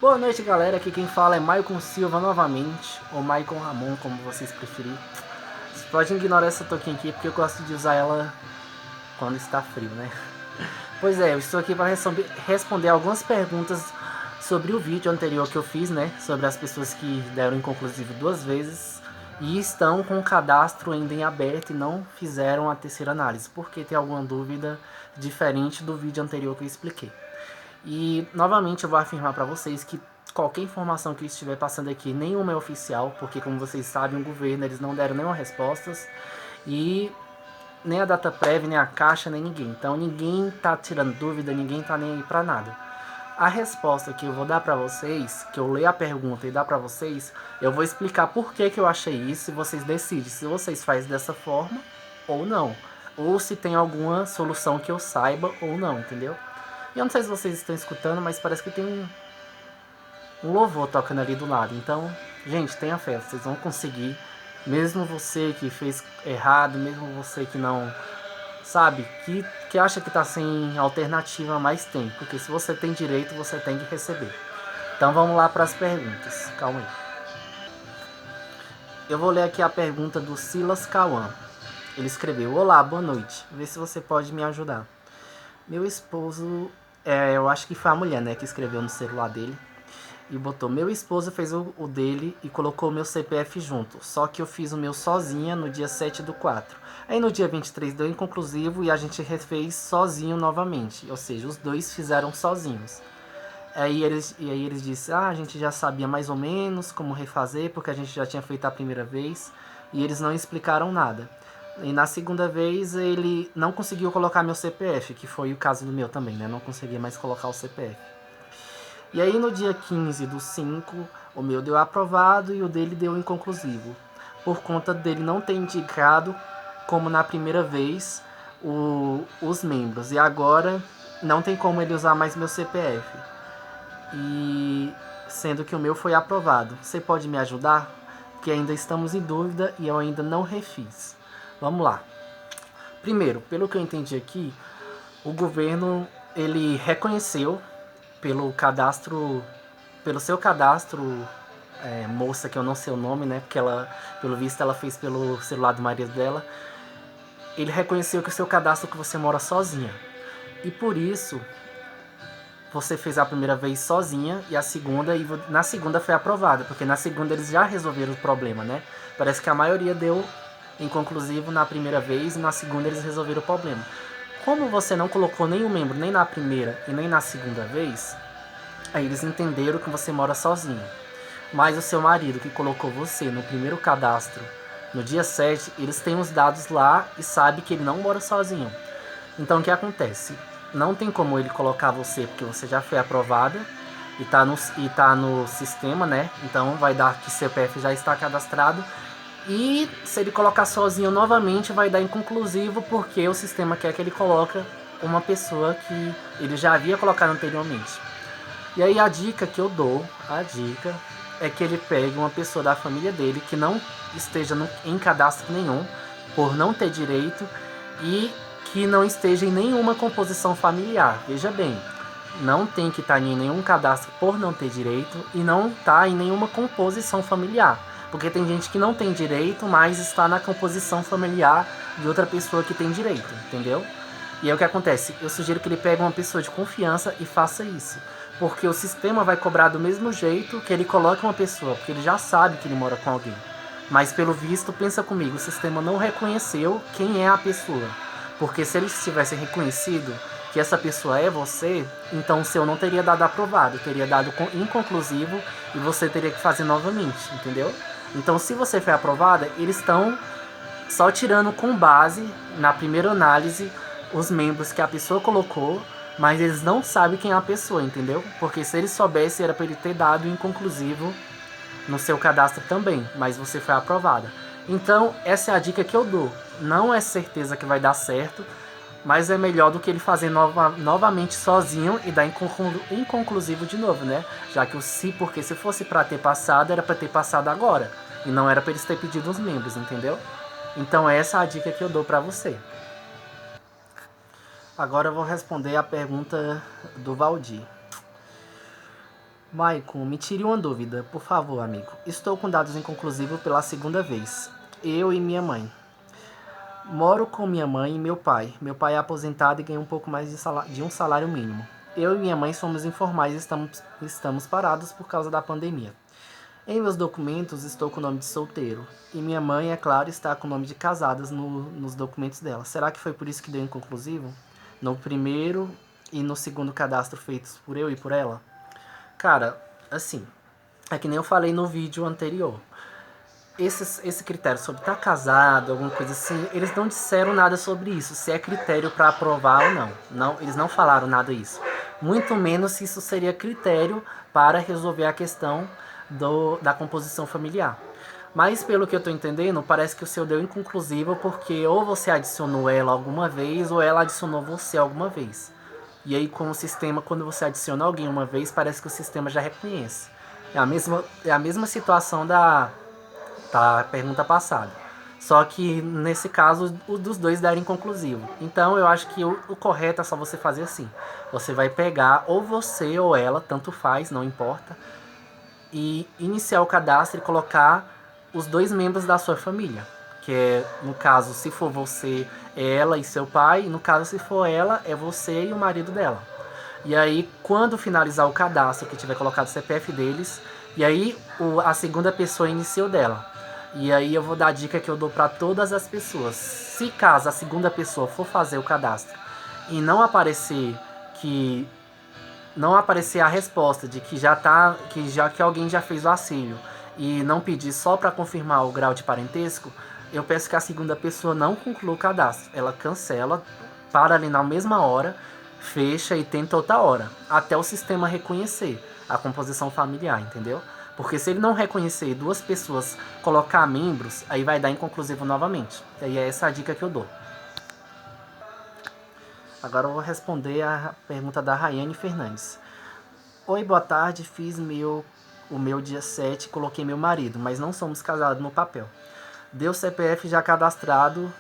Boa noite, galera, aqui quem fala é Maicon Silva novamente, ou Maicon Ramon, como vocês preferirem. Você pode ignorar essa toquinha aqui, porque eu gosto de usar ela quando está frio, né? Pois é, eu estou aqui para responder algumas perguntas sobre o vídeo anterior que eu fiz, né? Sobre as pessoas que deram inconclusivo 2 vezes e estão com o cadastro ainda em aberto e não fizeram a terceira análise, porque tem alguma dúvida diferente do vídeo anterior que eu expliquei. E novamente eu vou afirmar para vocês que qualquer informação que eu estiver passando aqui, nenhuma é oficial, porque como vocês sabem, o governo eles não deram nenhuma respostas e nem a Dataprev, nem a Caixa, nem ninguém. Então ninguém tá tirando dúvida, ninguém tá nem aí para nada. A resposta que eu vou dar para vocês, que eu leio a pergunta e dar para vocês, eu vou explicar por que eu achei isso e vocês decidem se vocês fazem dessa forma ou não. Ou se tem alguma solução que eu saiba ou não, entendeu? E eu não sei se vocês estão escutando, mas parece que tem um louvor tocando ali do lado. Então, gente, tenha fé, vocês vão conseguir. Mesmo você que fez errado, mesmo você que não sabe, que acha que tá sem alternativa, mas tem. Porque se você tem direito, você tem que receber. Então vamos lá para as perguntas. Calma aí. Eu vou ler aqui a pergunta do Silas Cauã. Ele escreveu: Olá, boa noite. Vê se você pode me ajudar. Meu esposo, eu acho que foi a mulher, né, que escreveu no celular dele. E botou: meu esposo fez o dele e colocou o meu CPF junto. Só que eu fiz o meu sozinha no dia 7/4. Aí no dia 23 deu inconclusivo e a gente refez sozinho novamente. Ou seja, os dois fizeram sozinhos. Aí eles disseram: a gente já sabia mais ou menos como refazer, porque a gente já tinha feito a primeira vez. E eles não explicaram nada. E na segunda vez ele não conseguiu colocar meu CPF, que foi o caso do meu também, né? Não conseguia mais colocar o CPF. E aí no dia 15/5, o meu deu aprovado e o dele deu inconclusivo. Por conta dele não ter indicado, como na primeira vez, os membros. E agora não tem como ele usar mais meu CPF. E sendo que o meu foi aprovado. Você pode me ajudar? Porque ainda estamos em dúvida e eu ainda não refiz. Vamos lá. Primeiro, pelo que eu entendi aqui, o governo ele reconheceu pelo cadastro, pelo seu cadastro, moça, que eu não sei o nome, né? Porque ela, pelo visto, ela fez pelo celular do marido dela. Ele reconheceu que o seu cadastro, que você mora sozinha. E por isso você fez a primeira vez sozinha e a segunda, e na segunda foi aprovada, porque na segunda eles já resolveram o problema, né? Parece que a maioria deu inconclusivo na primeira vez e na segunda eles resolveram o problema. Como você não colocou nenhum membro nem na primeira e nem na segunda vez, aí eles entenderam que você mora sozinho. Mas o seu marido que colocou você no primeiro cadastro no dia 7, eles têm os dados lá e sabe que ele não mora sozinho. Então o que acontece? Não tem como ele colocar você, porque você já foi aprovada e tá no sistema, né? Então vai dar que CPF já está cadastrado. E se ele colocar sozinho novamente, vai dar inconclusivo, porque o sistema quer que ele coloque uma pessoa que ele já havia colocado anteriormente. E aí a dica que eu dou, é que ele pegue uma pessoa da família dele que não esteja em cadastro nenhum, por não ter direito, e que não esteja em nenhuma composição familiar. Veja bem, não tem que estar em nenhum cadastro por não ter direito e não está em nenhuma composição familiar. Porque tem gente que não tem direito, mas está na composição familiar de outra pessoa que tem direito, entendeu? E aí o que acontece? Eu sugiro que ele pegue uma pessoa de confiança e faça isso. Porque o sistema vai cobrar do mesmo jeito que ele coloca uma pessoa, porque ele já sabe que ele mora com alguém. Mas pelo visto, pensa comigo, o sistema não reconheceu quem é a pessoa. Porque se eles tivessem reconhecido que essa pessoa é você, então o seu não teria dado aprovado, teria dado inconclusivo e você teria que fazer novamente, entendeu? Então se você foi aprovada, eles estão só tirando com base na primeira análise os membros que a pessoa colocou, mas eles não sabem quem é a pessoa, entendeu? Porque se eles soubessem, era para ele ter dado inconclusivo no seu cadastro também, mas você foi aprovada. Então, essa é a dica que eu dou. Não é certeza que vai dar certo, mas é melhor do que ele fazer novamente sozinho e dar inconclusivo de novo, né? Já que porque se fosse para ter passado, era para ter passado agora. E não era para eles ter pedido os membros, entendeu? Então essa é a dica que eu dou para você. Agora eu vou responder a pergunta do Valdir. Maicon, me tire uma dúvida, por favor, amigo. Estou com dados inconclusivos pela segunda vez. Eu e minha mãe. Moro com minha mãe e meu pai. Meu pai é aposentado e ganha um pouco mais de um salário mínimo. Eu e minha mãe somos informais e estamos parados por causa da pandemia. Em meus documentos estou com o nome de solteiro. E minha mãe, é claro, está com o nome de casadas nos documentos dela. Será que foi por isso que deu inconclusivo? No primeiro e no segundo cadastro feitos por eu e por ela? Cara, assim, é que nem eu falei no vídeo anterior. Esse critério sobre estar casado, alguma coisa assim, eles não disseram nada sobre isso, se é critério para aprovar ou não. Eles não falaram nada disso. Muito menos se isso seria critério para resolver a questão da composição familiar. Mas pelo que eu estou entendendo, parece que o seu deu inconclusivo porque ou você adicionou ela alguma vez ou ela adicionou você alguma vez. E aí com o sistema, quando você adiciona alguém uma vez, parece que o sistema já reconhece. É a mesma situação da pergunta passada. Só que nesse caso, os dos dois deram inconclusivo. Então eu acho que o correto é só você fazer assim. Você vai pegar ou você ou ela, tanto faz, não importa, e iniciar o cadastro e colocar os dois membros da sua família. Que é, no caso, se for você, é ela e seu pai. E no caso, se for ela, é você e o marido dela. E aí, quando finalizar o cadastro, que tiver colocado o CPF deles, e aí a segunda pessoa inicia o dela. E aí eu vou dar a dica que eu dou para todas as pessoas. Se caso a segunda pessoa for fazer o cadastro e que não aparecer a resposta de que alguém já fez o auxílio e não pedir só para confirmar o grau de parentesco, eu peço que a segunda pessoa não conclua o cadastro. Ela cancela, para ali na mesma hora, fecha e tenta outra hora, até o sistema reconhecer a composição familiar, entendeu? Porque se ele não reconhecer duas pessoas colocar membros, aí vai dar inconclusivo novamente. E aí é essa a dica que eu dou. Agora eu vou responder a pergunta da Rayane Fernandes. Oi, boa tarde, fiz o meu dia 7, coloquei meu marido, mas não somos casados no papel. Deu CPF já cadastrado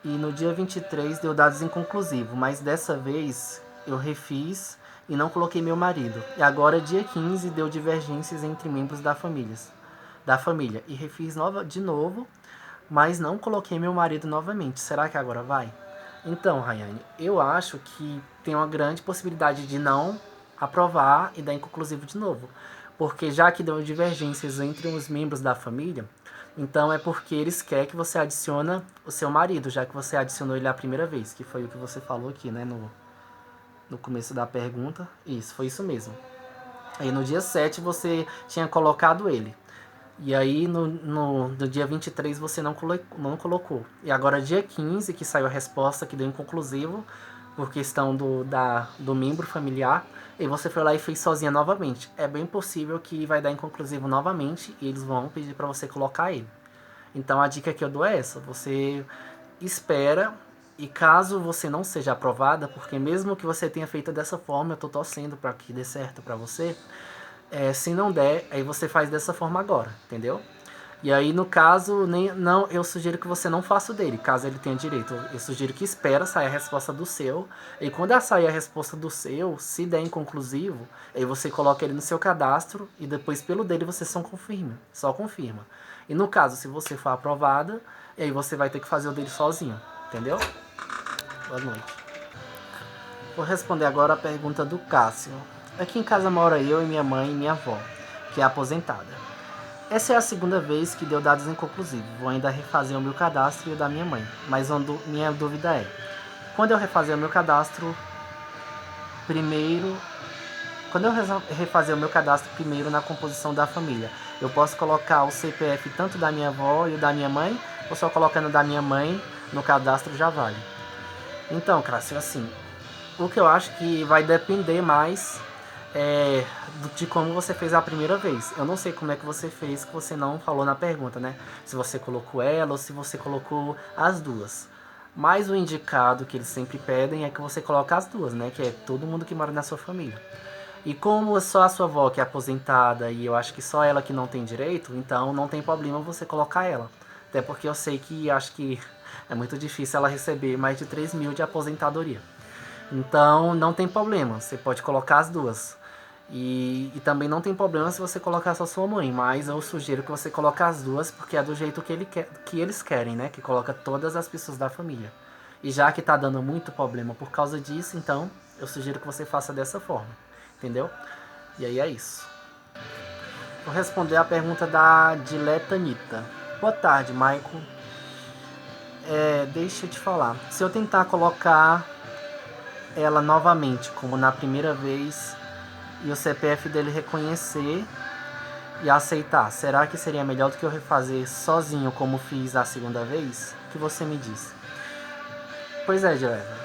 e no dia 23 deu dados inconclusivos, mas dessa vez eu refiz e não coloquei meu marido. E agora dia 15 deu divergências entre membros da família e refiz de novo, mas não coloquei meu marido novamente. Será que agora vai? Então, Rayane, eu acho que tem uma grande possibilidade de não aprovar e dar inconclusivo de novo. Porque já que deu divergências entre os membros da família, então é porque eles querem que você adicione o seu marido, já que você adicionou ele a primeira vez, que foi o que você falou aqui, né, no começo da pergunta. Isso, foi isso mesmo. Aí no dia 7 você tinha colocado ele. E aí no dia 23 você não colocou. E agora dia 15 que saiu a resposta que deu inconclusivo por questão do membro familiar, e você foi lá e fez sozinha novamente. É bem possível que vai dar inconclusivo novamente e eles vão pedir para você colocar ele. Então a dica que eu dou é essa, você espera e caso você não seja aprovada, porque mesmo que você tenha feito dessa forma, eu tô torcendo para que dê certo para você, se não der, aí você faz dessa forma agora, entendeu? E aí, no caso, eu sugiro que você não faça o dele, caso ele tenha direito. Eu sugiro que espera sair a resposta do seu. E quando sair a resposta do seu, se der inconclusivo, aí você coloca ele no seu cadastro e depois pelo dele você só confirma. E no caso, se você for aprovada, aí você vai ter que fazer o dele sozinho, entendeu? Boa noite. Vou responder agora a pergunta do Cássio. Aqui em casa mora eu e minha mãe e minha avó, que é aposentada. Essa é a segunda vez que deu dados inconclusivos. Vou ainda refazer o meu cadastro e o da minha mãe. Mas minha dúvida é, quando eu refazer o meu cadastro primeiro... Quando eu refazer o meu cadastro primeiro na composição da família, eu posso colocar o CPF tanto da minha avó e o da minha mãe, ou só colocando o da minha mãe no cadastro já vale? Então, Cássio, assim, o que eu acho que vai depender mais de como você fez a primeira vez. Eu não sei como é que você fez, que você não falou na pergunta, né? Se você colocou ela ou se você colocou as duas. Mas o indicado que eles sempre pedem é que você coloque as duas, né? Que é todo mundo que mora na sua família. E como só a sua avó que é aposentada e eu acho que só ela que não tem direito, então não tem problema você colocar ela. Até porque eu sei que acho que é muito difícil ela receber mais de 3 mil de aposentadoria. Então não tem problema, você pode colocar as duas. E também não tem problema se você colocar só sua mãe, mas eu sugiro que você coloque as duas, porque é do jeito que eles querem, né? Que coloca todas as pessoas da família. E já que tá dando muito problema por causa disso, então eu sugiro que você faça dessa forma, entendeu? E aí é isso. Vou responder a pergunta da Dileta Anitta. Boa tarde, Michael. Deixa eu te falar. Se eu tentar colocar ela novamente, como na primeira vez, e o CPF dele reconhecer e aceitar, será que seria melhor do que eu refazer sozinho como fiz a segunda vez? O que você me diz? Pois é, Dileta.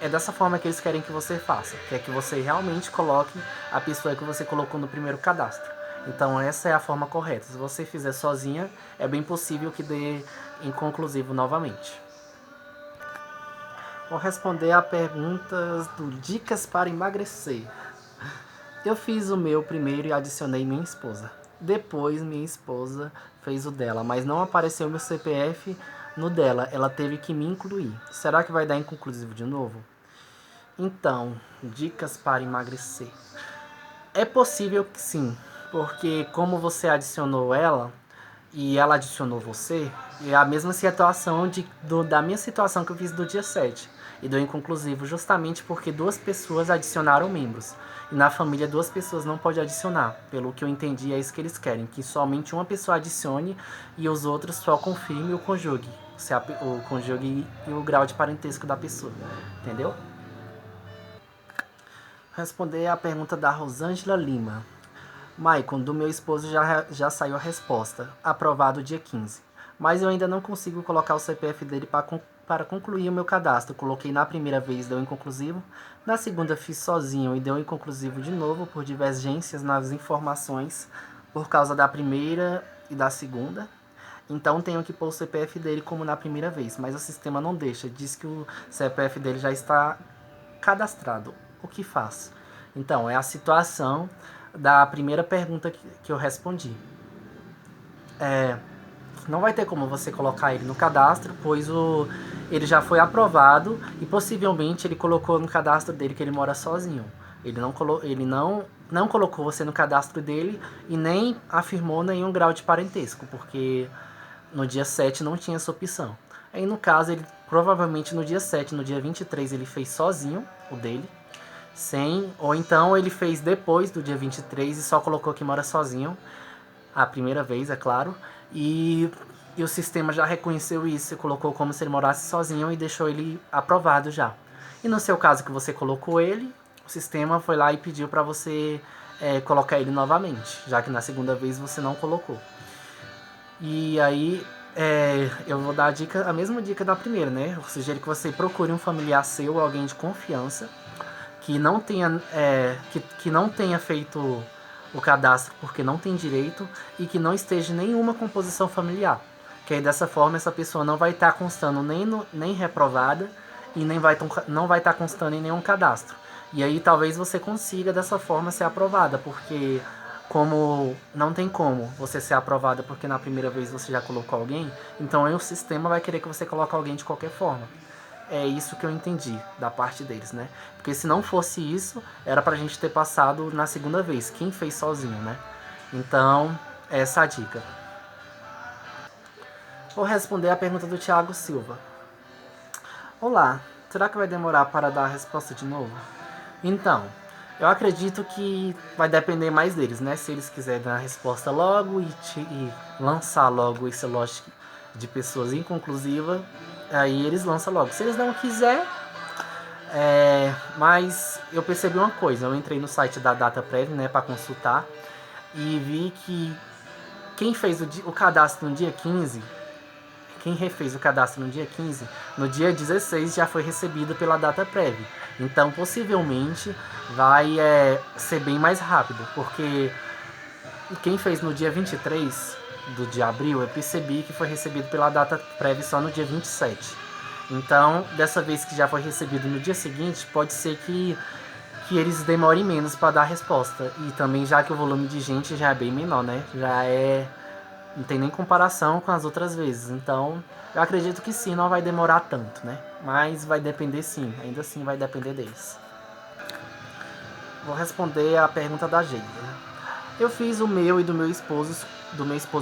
É dessa forma que eles querem que você faça, que é que você realmente coloque a pessoa que você colocou no primeiro cadastro. Então essa é a forma correta. Se você fizer sozinha, é bem possível que dê inconclusivo novamente. Vou responder a perguntas do Dicas para Emagrecer. Eu fiz o meu primeiro e adicionei minha esposa. Depois minha esposa fez o dela, mas não apareceu meu CPF no dela. Ela teve que me incluir. Será que vai dar inconclusivo de novo? Então, dicas para emagrecer. É possível que sim, porque como você adicionou ela e ela adicionou você, é a mesma situação da minha situação que eu fiz do dia 7 e do inconclusivo, justamente porque duas pessoas adicionaram membros. E na família duas pessoas não pode adicionar. Pelo que eu entendi, é isso que eles querem, que somente uma pessoa adicione e os outros só confirme o conjugue. O conjugue e o grau de parentesco da pessoa. Entendeu? Responder a pergunta da Rosângela Lima. Maicon, do meu esposo já saiu a resposta. Aprovado dia 15. Mas eu ainda não consigo colocar o CPF dele para concluir o meu cadastro. Coloquei na primeira vez, deu inconclusivo. Na segunda fiz sozinho e deu inconclusivo de novo por divergências nas informações por causa da primeira e da segunda. Então tenho que pôr o CPF dele como na primeira vez, mas o sistema não deixa. Diz que o CPF dele já está cadastrado. O que faço? Então, é a situação da primeira pergunta que eu respondi. Não vai ter como você colocar ele no cadastro, pois ele já foi aprovado e possivelmente ele colocou no cadastro dele que ele mora sozinho. Ele não colocou você no cadastro dele e nem afirmou nenhum grau de parentesco, porque no dia 7 não tinha essa opção. Aí no caso, ele provavelmente no dia 7, no dia 23 ele fez sozinho o dele, ou então ele fez depois do dia 23 e só colocou que mora sozinho, a primeira vez, é claro, e o sistema já reconheceu isso e colocou como se ele morasse sozinho e deixou ele aprovado já. E no seu caso que você colocou ele, o sistema foi lá e pediu para você colocar ele novamente, já que na segunda vez você não colocou. E aí eu vou dar a mesma dica da primeira, né? Eu sugiro que você procure um familiar seu, alguém de confiança, que não tenha feito o cadastro porque não tem direito e que não esteja em nenhuma composição familiar. Que aí dessa forma essa pessoa não vai estar constando nem reprovada e não vai estar constando em nenhum cadastro. E aí talvez você consiga dessa forma ser aprovada, porque como não tem como você ser aprovada porque na primeira vez você já colocou alguém, então aí o sistema vai querer que você coloque alguém de qualquer forma. É isso que eu entendi da parte deles, né? Porque se não fosse isso, era pra gente ter passado na segunda vez. Quem fez sozinho, né? Então, essa é a dica. Vou responder a pergunta do Thiago Silva. Olá, será que vai demorar para dar a resposta de novo? Então, eu acredito que vai depender mais deles, né? Se eles quiserem dar a resposta logo e lançar logo esse lote de pessoas inconclusiva, aí eles lançam logo. Se eles não quiserem, mas eu percebi uma coisa. Eu entrei no site da DataPrev, né, para consultar e vi que quem fez o cadastro no dia 15, quem refez o cadastro no dia 15, no dia 16 já foi recebido pela DataPrev. Então, possivelmente, vai ser bem mais rápido, porque quem fez no dia 23 de abril, eu percebi que foi recebido pela DataPrev só no dia 27. Então, dessa vez que já foi recebido no dia seguinte, pode ser que eles demorem menos para dar a resposta. E também já que o volume de gente já é bem menor, né? Não tem nem comparação com as outras vezes. Então, eu acredito que sim, não vai demorar tanto, né? Mas vai depender sim, ainda assim vai depender deles. Vou responder a pergunta da Geisa. Eu fiz o meu e do meu esposo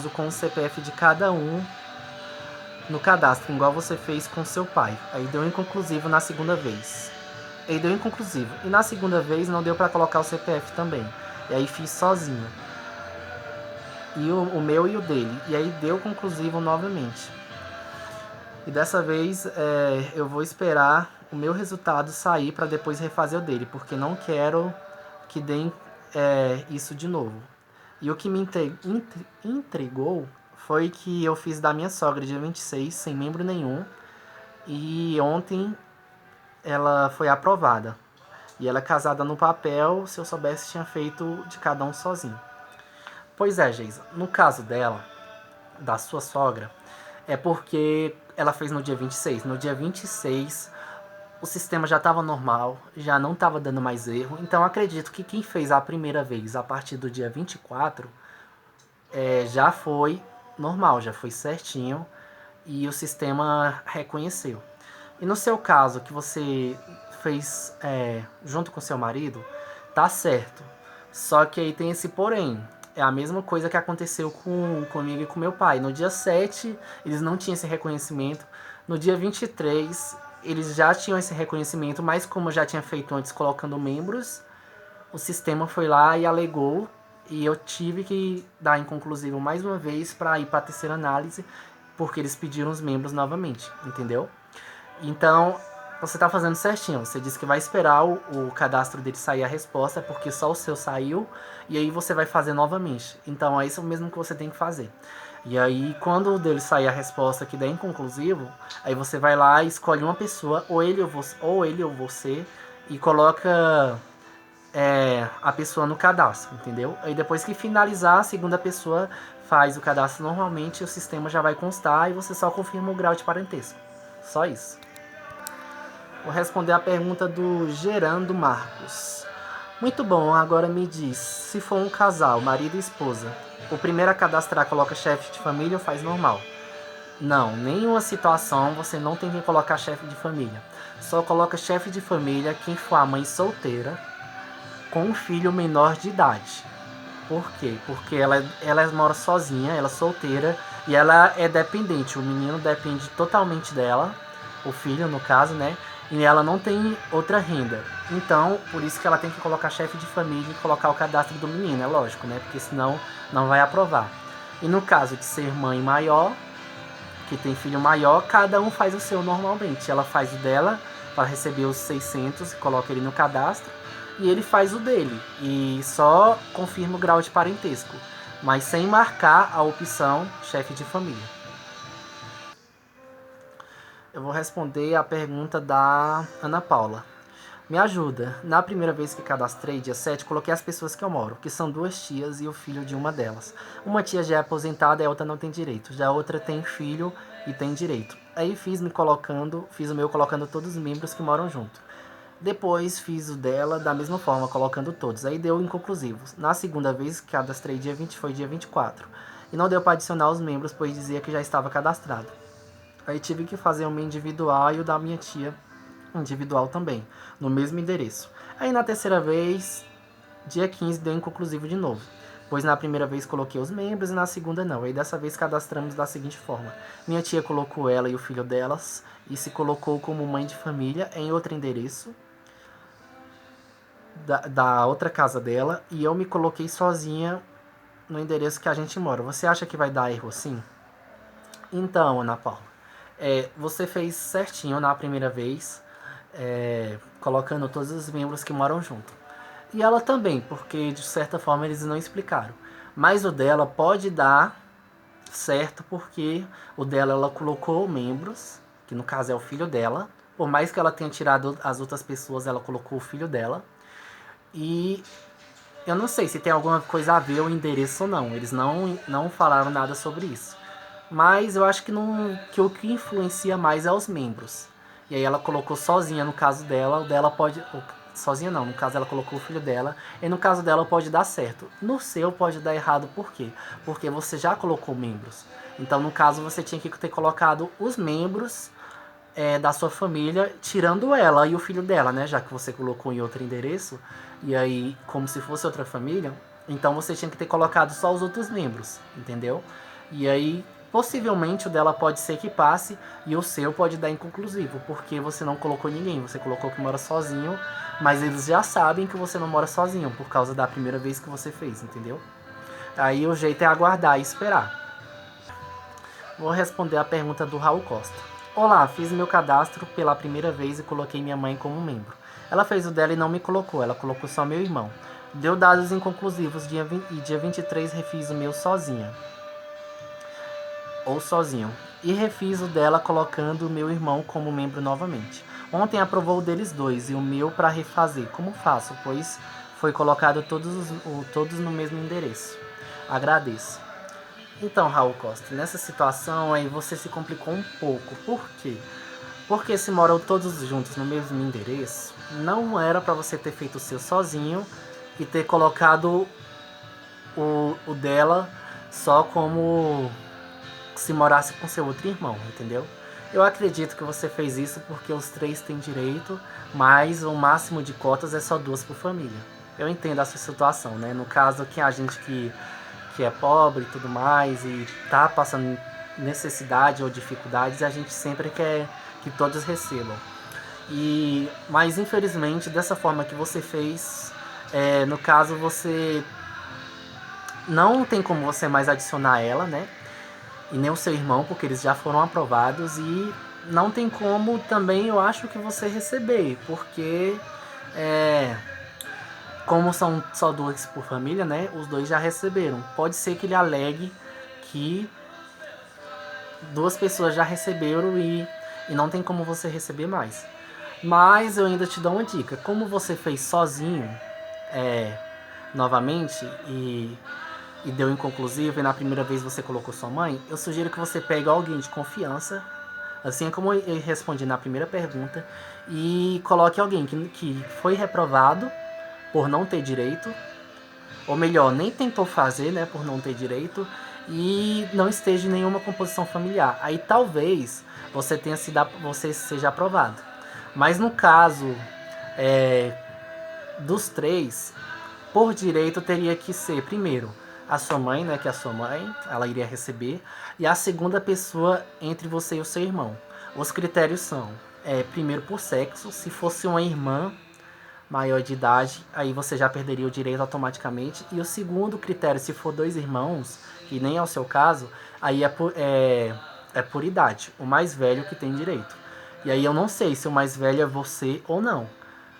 com o CPF de cada um no cadastro, igual você fez com seu pai. Aí deu inconclusivo na segunda vez. E na segunda vez não deu pra colocar o CPF também. E aí fiz sozinho. E o meu e o dele. E aí deu conclusivo novamente. E dessa vez eu vou esperar o meu resultado sair para depois refazer o dele, porque não quero que deem isso de novo. E o que me intrigou foi que eu fiz da minha sogra dia 26, sem membro nenhum, e ontem ela foi aprovada. E ela é casada no papel, se eu soubesse tinha feito de cada um sozinho. Pois é, Geisa, no caso dela, da sua sogra, é porque ela fez no dia 26. No dia 26, o sistema já estava normal, já não estava dando mais erro. Então acredito que quem fez a primeira vez a partir do dia 24 já foi normal, já foi certinho e o sistema reconheceu. E no seu caso, que você fez junto com seu marido, tá certo. Só que aí tem esse porém. É a mesma coisa que aconteceu comigo e com meu pai. No dia 7, eles não tinham esse reconhecimento. No dia 23, eles já tinham esse reconhecimento, mas como eu já tinha feito antes colocando membros, o sistema foi lá e alegou, e eu tive que dar inconclusivo mais uma vez para ir para a terceira análise, porque eles pediram os membros novamente, entendeu? Então, você está fazendo certinho. Você disse que vai esperar o cadastro dele sair a resposta, porque só o seu saiu, e aí você vai fazer novamente. Então, é isso mesmo que você tem que fazer. E aí, quando o dele sair a resposta que der inconclusivo, aí você vai lá e escolhe uma pessoa, ou ele ou você, e coloca a pessoa no cadastro, entendeu? Aí depois que finalizar, a segunda pessoa faz o cadastro normalmente, o sistema já vai constar e você só confirma o grau de parentesco. Só isso. Vou responder a pergunta do Gerando Marcos. Muito bom, agora me diz, se for um casal, marido e esposa, o primeiro a cadastrar coloca chefe de família ou faz normal? Não, nenhuma situação você não tem que colocar chefe de família. Só coloca chefe de família quem for a mãe solteira com um filho menor de idade. Por quê? Porque ela mora sozinha, ela é solteira e ela é dependente. O menino depende totalmente dela, o filho no caso, né? E ela não tem outra renda. Então, por isso que ela tem que colocar chefe de família e colocar o cadastro do menino, é lógico, né? Porque senão não vai aprovar. E no caso de ser mãe maior, que tem filho maior, cada um faz o seu normalmente. Ela faz o dela para receber os 600 e coloca ele no cadastro. E ele faz o dele e só confirma o grau de parentesco, mas sem marcar a opção chefe de família. Eu vou responder a pergunta da Ana Paula. Me ajuda. Na primeira vez que cadastrei, dia 7, coloquei as pessoas que eu moro, que são 2 tias e o filho de uma delas. Uma tia já é aposentada e a outra não tem direito. Já a outra tem filho e tem direito. Aí fiz o meu colocando todos os membros que moram junto. Depois fiz o dela da mesma forma, colocando todos. Aí deu inconclusivos. Na segunda vez que cadastrei dia 20 foi dia 24. E não deu para adicionar os membros, pois dizia que já estava cadastrado. Aí tive que fazer uma individual e o da minha tia individual também, no mesmo endereço. Aí na terceira vez, dia 15, deu inconclusivo de novo. Pois na primeira vez coloquei os membros e na segunda não. Aí dessa vez cadastramos da seguinte forma. Minha tia colocou ela e o filho delas e se colocou como mãe de família em outro endereço da outra casa dela e eu me coloquei sozinha no endereço que a gente mora. Você acha que vai dar erro assim? Então, Ana Paula, você fez certinho na primeira vez, colocando todos os membros que moram junto. E ela também, porque de certa forma eles não explicaram. Mas o dela pode dar certo, porque o dela ela colocou membros, que no caso é o filho dela. Por mais que ela tenha tirado as outras pessoas, ela colocou o filho dela. E eu não sei se tem alguma coisa a ver o endereço ou não. Eles não falaram nada sobre isso. Mas eu acho que o que influencia mais é os membros. E aí ela colocou sozinha no caso dela. O dela pode... Sozinha não, no caso ela colocou o filho dela. E no caso dela pode dar certo. No seu pode dar errado, por quê? Porque você já colocou membros. Então no caso você tinha que ter colocado os membros da sua família, tirando ela e o filho dela, né? Já que você colocou em outro endereço, e aí, como se fosse outra família, então você tinha que ter colocado só os outros membros, entendeu? E aí, possivelmente o dela pode ser que passe e o seu pode dar inconclusivo, porque você não colocou ninguém, você colocou que mora sozinho, mas eles já sabem que você não mora sozinho, por causa da primeira vez que você fez, entendeu? Aí o jeito é aguardar e esperar. Vou responder a pergunta do Raul Costa. Olá, fiz meu cadastro pela primeira vez e coloquei minha mãe como membro. Ela fez o dela e não me colocou, ela colocou só meu irmão. Deu dados inconclusivos e dia 23 refiz o meu sozinha. Ou sozinho. E refiz o dela colocando o meu irmão como membro novamente. Ontem aprovou o deles dois e o meu para refazer. Como faço? Pois foi colocado todos no mesmo endereço. Agradeço. Então, Raul Costa, nessa situação aí você se complicou um pouco. Por quê? Porque se moram todos juntos no mesmo endereço, não era para você ter feito o seu sozinho e ter colocado o dela só como se morasse com seu outro irmão, entendeu? Eu acredito que você fez isso porque os 3 têm direito, mas o máximo de cotas é só 2 por família. Eu entendo essa situação, né? No caso que a gente que é pobre e tudo mais e tá passando necessidade ou dificuldades, a gente sempre quer que todos recebam. Mas infelizmente, dessa forma que você fez, no caso você não tem como você mais adicionar ela, né? E nem o seu irmão, porque eles já foram aprovados, e não tem como também, eu acho, que você receber, porque como são só 2 por família, né? Os 2 já receberam. Pode ser que ele alegue que 2 pessoas já receberam e não tem como você receber mais. Mas eu ainda te dou uma dica. Como você fez sozinho, novamente, e deu inconclusivo, e na primeira vez você colocou sua mãe, eu sugiro que você pegue alguém de confiança, assim como eu respondi na primeira pergunta, e coloque alguém que foi reprovado por não ter direito, ou melhor, nem tentou fazer, né, por não ter direito, e não esteja em nenhuma composição familiar. Aí talvez você seja aprovado. Mas no caso dos 3, por direito teria que ser, primeiro, a sua mãe, né, que é a sua mãe, ela iria receber, e a segunda pessoa entre você e o seu irmão. Os critérios são, primeiro por sexo, se fosse uma irmã maior de idade, aí você já perderia o direito automaticamente. E o segundo critério, se for 2 irmãos, que nem é o seu caso, aí é por idade, o mais velho que tem direito. E aí eu não sei se o mais velho é você ou não.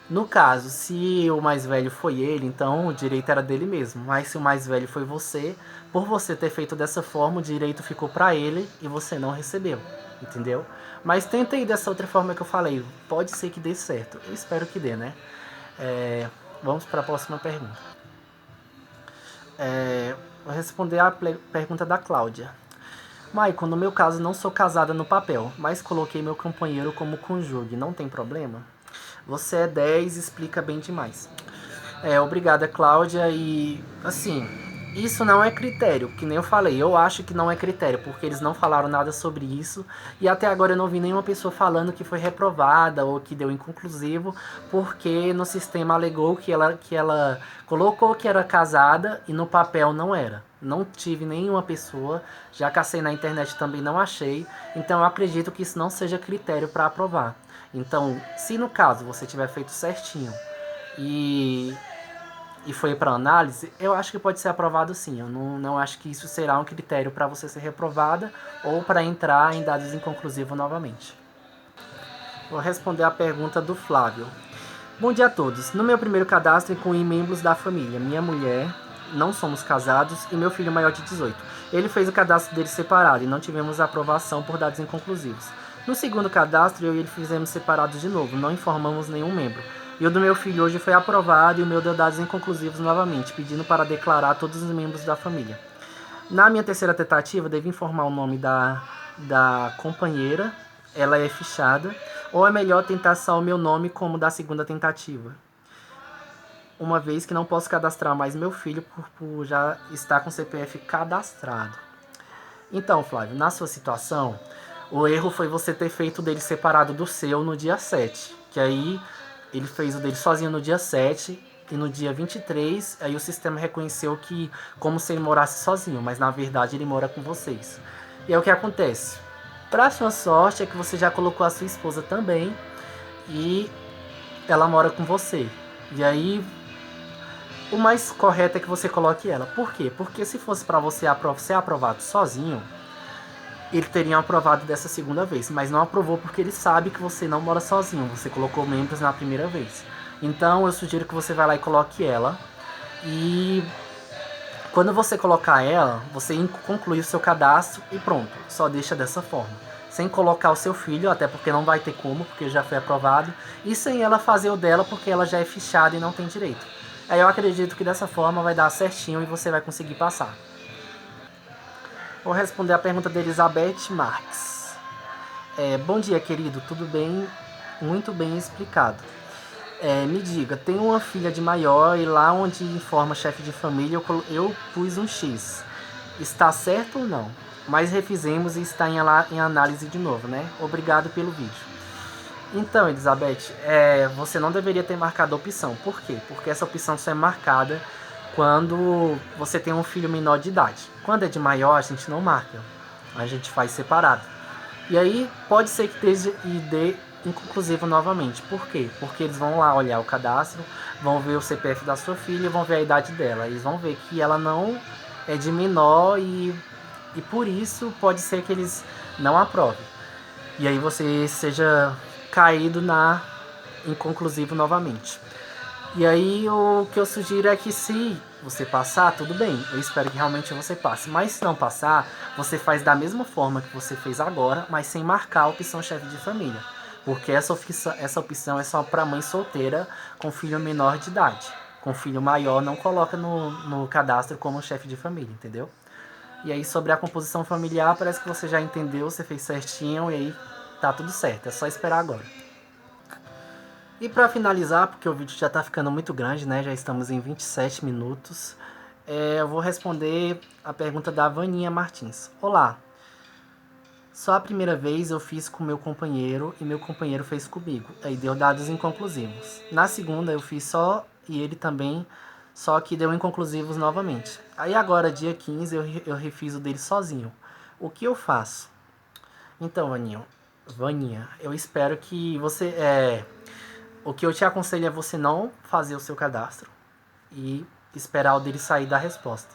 No caso, se o mais velho foi ele, então o direito era dele mesmo. Mas se o mais velho foi você, por você ter feito dessa forma, o direito ficou para ele e você não recebeu, entendeu? Mas tenta aí dessa outra forma que eu falei. Pode ser que dê certo. Eu espero que dê, né? Vamos para a próxima pergunta. Vou responder a pergunta da Cláudia. Maicon, no meu caso não sou casada no papel, mas coloquei meu companheiro como cônjuge, não tem problema? Você é 10, explica bem demais. Obrigada, Cláudia. E, assim, isso não é critério, que nem eu falei. Eu acho que não é critério, porque eles não falaram nada sobre isso. E até agora eu não vi nenhuma pessoa falando que foi reprovada ou que deu inconclusivo, porque no sistema alegou que ela colocou que era casada e no papel não era. Não tive nenhuma pessoa, já cacei na internet também não achei. Então eu acredito que isso não seja critério para aprovar. Então, se no caso você tiver feito certinho e foi para análise, eu acho que pode ser aprovado sim. Eu não acho que isso será um critério para você ser reprovada ou para entrar em dados inconclusivos novamente. Vou responder a pergunta do Flávio. Bom dia a todos. No meu primeiro cadastro incluí membros da família, minha mulher, não somos casados, e meu filho maior de 18. Ele fez o cadastro dele separado e não tivemos aprovação por dados inconclusivos. No segundo cadastro, eu e ele fizemos separados de novo, não informamos nenhum membro. E o do meu filho hoje foi aprovado e o meu deu dados inconclusivos novamente, pedindo para declarar todos os membros da família. Na minha terceira tentativa, devo informar o nome da companheira, ela é fichada, ou é melhor tentar só o meu nome como da segunda tentativa? Uma vez que não posso cadastrar mais meu filho por já estar com o CPF cadastrado. Então, Flávio, na sua situação, O erro foi você ter feito o dele separado do seu no dia 7. Que aí ele fez o dele sozinho no dia 7 e no dia 23, aí o sistema reconheceu que como se ele morasse sozinho, mas na verdade ele mora com vocês. E é o que acontece. Pra sua sorte é que você já colocou a sua esposa também e ela mora com você. E aí o mais correto é que você coloque ela. Por quê? Porque se fosse para você ser aprovado sozinho, ele teria aprovado dessa segunda vez, mas não aprovou porque ele sabe que você não mora sozinho, você colocou membros na primeira vez. Então eu sugiro que você vá lá e coloque ela. E quando você colocar ela, você conclui o seu cadastro e pronto, só deixa dessa forma. Sem colocar o seu filho, até porque não vai ter como, porque já foi aprovado. E sem ela fazer o dela, porque ela já é fichada e não tem direito. Aí eu acredito que dessa forma vai dar certinho e você vai conseguir passar. Vou responder a pergunta da Elizabeth Marques. Bom dia, querido. Tudo bem? Muito bem explicado. Me diga, tenho uma filha de maior e lá onde informa chefe de família eu pus um X. Está certo ou não? Mas refizemos e está em análise de novo, né? Obrigado pelo vídeo. Então, Elizabeth, você não deveria ter marcado a opção. Por quê? Porque essa opção só é marcada quando você tem um filho menor de idade. Quando é de maior, a gente não marca. A gente faz separado. E aí, pode ser que esteja e dê inconclusivo novamente. Por quê? Porque eles vão lá olhar o cadastro, vão ver o CPF da sua filha e vão ver a idade dela. Eles vão ver que ela não é de menor e por isso pode ser que eles não aprovem. E aí você seja caído na inconclusivo novamente. E aí o que eu sugiro é que se você passar, tudo bem. Eu espero que realmente você passe. Mas se não passar, você faz da mesma forma que você fez agora, mas sem marcar a opção chefe de família. Porque essa opção é só para mãe solteira com filho menor de idade. Com filho maior não coloca no cadastro como chefe de família, entendeu? E aí sobre a composição familiar, parece que você já entendeu, você fez certinho e aí tá tudo certo. É só esperar agora. E para finalizar, porque o vídeo já tá ficando muito grande, né? Já estamos em 27 minutos. Eu vou responder a pergunta da Vaninha Martins. Olá, só a primeira vez eu fiz com meu companheiro e meu companheiro fez comigo. Aí deu dados inconclusivos. Na segunda eu fiz só e ele também, só que deu inconclusivos novamente. Aí agora, dia 15, eu refiz o dele sozinho. O que eu faço? Então, Vaninha, eu espero que você... O que eu te aconselho é você não fazer o seu cadastro e esperar o dele sair da resposta.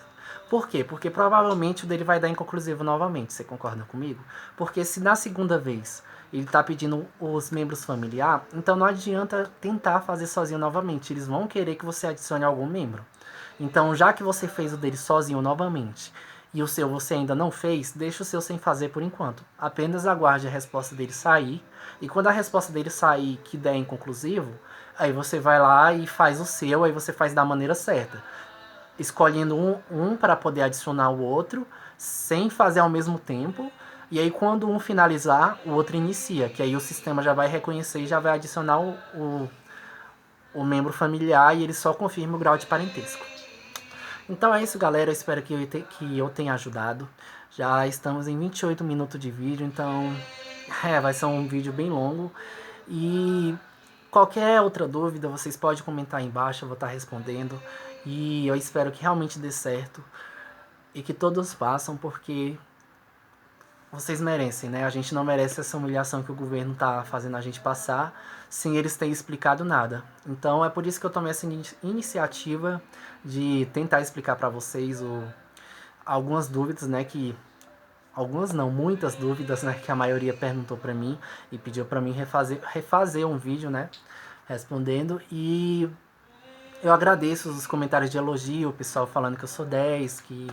Por quê? Porque provavelmente o dele vai dar inconclusivo novamente, você concorda comigo? Porque se na segunda vez ele está pedindo os membros familiar, então não adianta tentar fazer sozinho novamente, eles vão querer que você adicione algum membro. Então já que você fez o dele sozinho novamente e o seu você ainda não fez, deixa o seu sem fazer por enquanto. Apenas aguarde a resposta dele sair. E quando a resposta dele sair que der inconclusivo, aí você vai lá e faz o seu, aí você faz da maneira certa. Escolhendo um para poder adicionar o outro, sem fazer ao mesmo tempo. E aí quando um finalizar, o outro inicia. Que aí o sistema já vai reconhecer e já vai adicionar o membro familiar e ele só confirma o grau de parentesco. Então é isso, galera. Eu espero que eu tenha ajudado. Já estamos em 28 minutos de vídeo, então vai ser um vídeo bem longo. E qualquer outra dúvida, vocês podem comentar aí embaixo, eu vou estar respondendo. E eu espero que realmente dê certo e que todos façam, porque vocês merecem, né? A gente não merece essa humilhação que o governo tá fazendo a gente passar sem eles terem explicado nada. Então é por isso que eu tomei essa iniciativa de tentar explicar para vocês algumas dúvidas, né? Algumas não, muitas dúvidas, né? Que a maioria perguntou para mim e pediu para mim refazer um vídeo, né? Respondendo. E eu agradeço os comentários de elogio, o pessoal falando que eu sou 10, que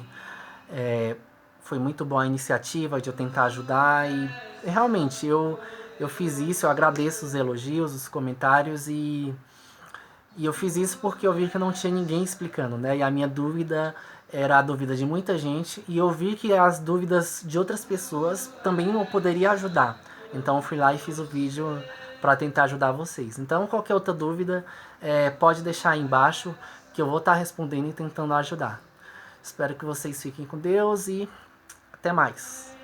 foi muito boa a iniciativa de eu tentar ajudar e realmente eu fiz isso, eu agradeço os elogios, os comentários e eu fiz isso porque eu vi que não tinha ninguém explicando, né? E a minha dúvida era a dúvida de muita gente e eu vi que as dúvidas de outras pessoas também eu poderia ajudar. Então eu fui lá e fiz o vídeo para tentar ajudar vocês. Então qualquer outra dúvida pode deixar aí embaixo que eu vou estar respondendo e tentando ajudar. Espero que vocês fiquem com Deus e até mais.